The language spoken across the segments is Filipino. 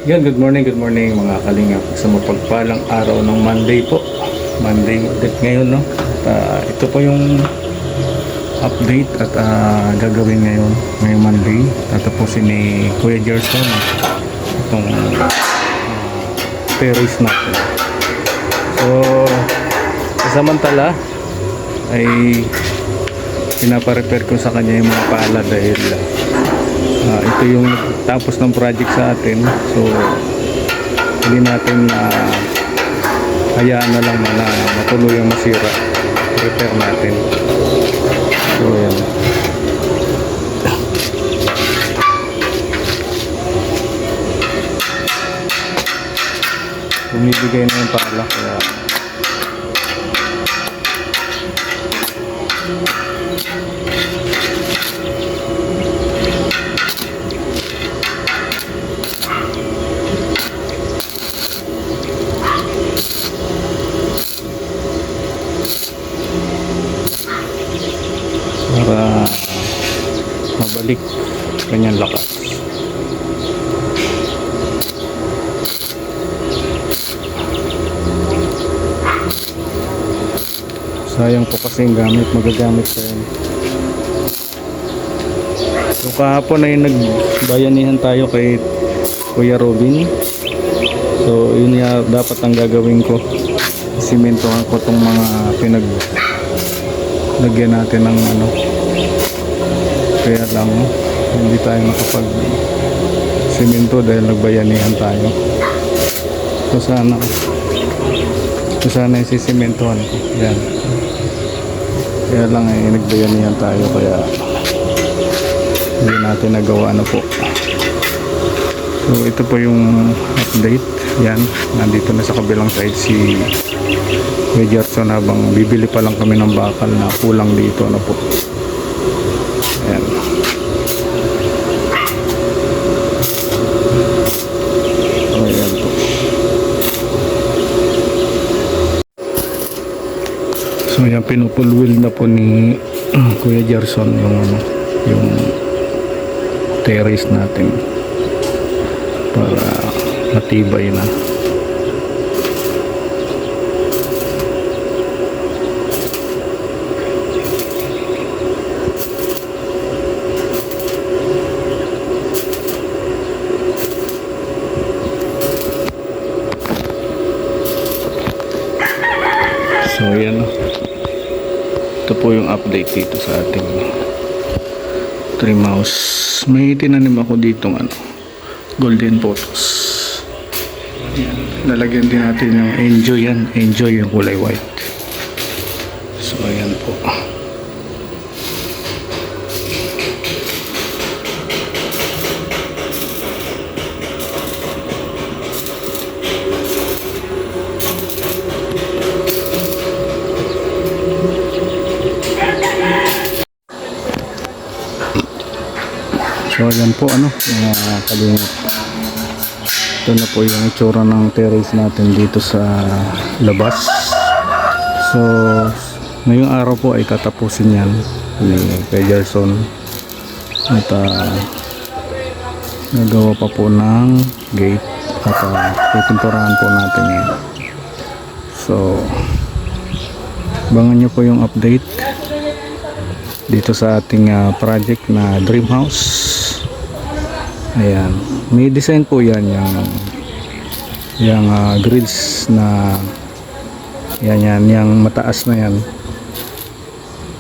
Yan, good morning mga kalingap. Sa mapagpalang araw ng Monday po. Monday ulit ngayon, no? At, ito po yung update at gagawin ngayong Monday. Tatapusin ni Kuya Gerson itong terrace natin. So, samantala ay pinaparepair ko sa kanya yung mga pala dahil ito yung tapos ng project sa atin, so hindi natin hayaan na lang na matuluyang masira. Repair natin, so yan. Bumibigay na yung pala kaya para mabalik kanyang lakas. Sayang po kasi yung gamit, magagamit pa yun. So kahapon ay nagbayanihan tayo kay Kuya Robin. So yun nga dapat ang gagawin ko, simentohan ko tong mga lagyan natin ng kaya lang hindi tayo nakapag simento dahil nagbayanihan tayo. So sana isisimentohan ko yan, kaya lang ay nagbayanihan tayo kaya hindi natin nagawa po. So ito po yung update. Yan, nandito na sa kabilang side si Gerson habang bibili pa lang kami ng bakal na kulang dito po. Ayan. Ayan po. So yan, pinupulwil na po ni Kuya Gerson yung terrace natin para matibay na. So yan, ito po yung update dito sa ating trim house. May tinanim ako ditong golden photos. Yan, lalagyan din natin yung enjoy, enjoy yung kulay white. So ayan po. So ayan po mga kalingap, ito na po yung itsura ng terrace natin dito sa labas. So ngayong araw po ay tatapusin yan ni Gerson at nagawa pa po ng gate at pipinturahan po natin yan. So abangan nyo po yung update dito sa ating project na dream house. Ayan, may design po yan, yung grids na yung mataas na yan,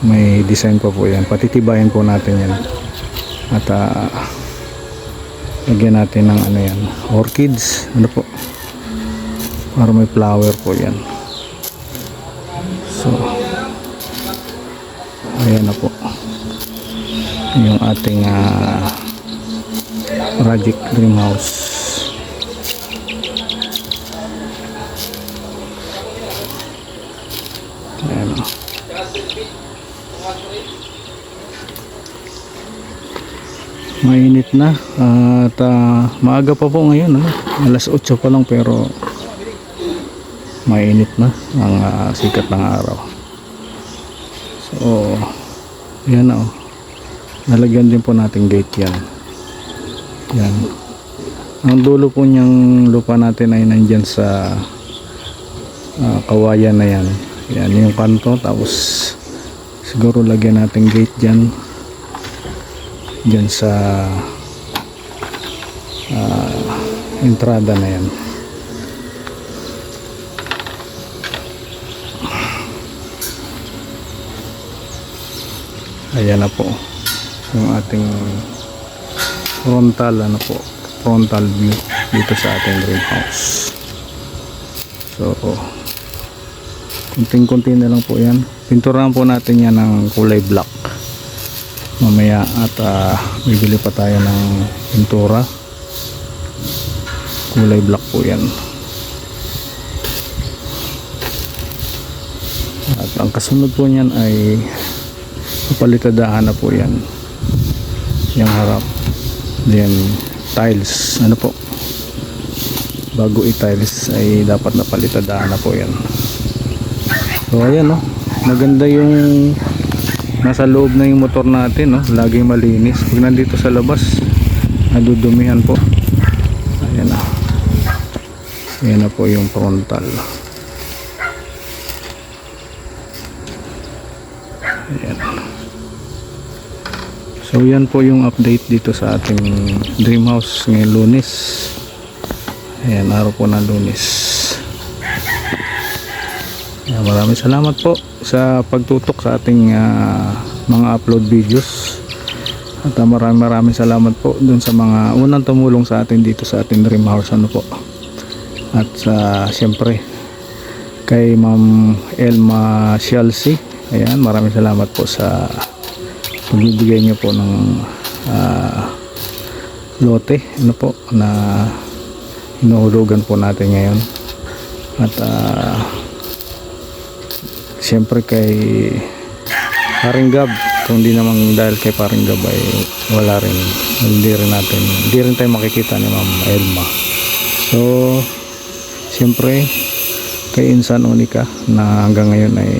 may design pa po yan. Patitibayan po natin yan at lagyan natin ng orchids po, para may flower po yan. So ayan na po yung ating project dream house. Ayan. Mainit na at maaga pa po ngayon, alas 8 pa lang, pero mainit na ang sikat ng araw. So yan nalagyan din po natin gate yan. Ang dulo po niyang lupa natin ay nandyan sa kawayan na yan. Yan yung kanto, tapos siguro lagyan natin gate dyan sa entrada na yan. Ayan na po yung ating frontal view dito sa ating greenhouse. So kunting-kunti na lang po yan. Pinturahan po natin yan ng kulay black mamaya, at bibili pa tayo ng pintura kulay black po yan. At ang kasunod po niyan ay papalitadahan na po yan, yung harap, then tiles, ano po, bago i-tiles ay dapat napalitadahan na po yan. So ayan, no, maganda yung nasa loob na yung motor natin, no, laging malinis. Pag nandito sa labas nadudumihan po. Ayan na, ayan na po yung frontal. Ayan. So yan po yung update dito sa ating dream house ngayong Lunes. Ayan, araw po ng Lunes. Ayan, maraming salamat po sa pagtutok sa ating mga upload videos. At maraming salamat po dun sa mga unang tumulong sa atin dito sa ating dream house, ano po. At siyempre kay Ma'am Elma Shalsi. Ayan, maraming salamat po sa pagbibigay niyo po ng lote, ano po, na hinuhulugan po natin ngayon. At siyempre kay Paring Gab, kung di naman dahil kay Paring Gab ay wala rin, hindi rin tayo makikita ni Ma'am Elma. So siyempre kay Insan Unica na hanggang ngayon ay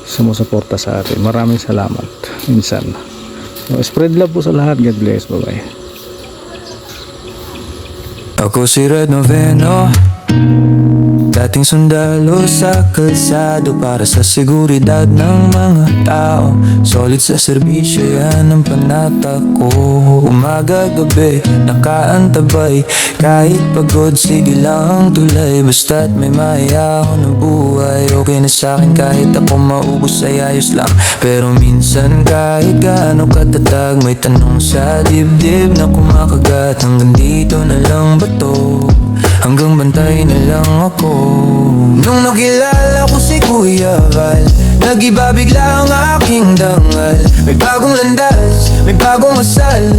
sumusuporta sa atin. Maraming salamat, Insan. So, spread love po sa lahat. God bless. Bye bye. Ako si Red Noveno, dating sundalo sa kalsado para sa seguridad ng mga tao. Solid sa serbisyo, yan ang panata ko. Umaga gabi, nakaantabay. Kahit pagod, sige lang tulay. Basta't may maya ako ng buhay. Okay na sa'kin kahit ako maubos ay ayos lang. Pero minsan kahit gaano katatag, may tanong sa dibdib na kumakagat. Hanggang dito na lang ba to? Hanggang bantay na lang ako. Nung nakilala ko si Kuya Val, nag-iba bigla ang aking dangal. May bagong landas, may bagong asal.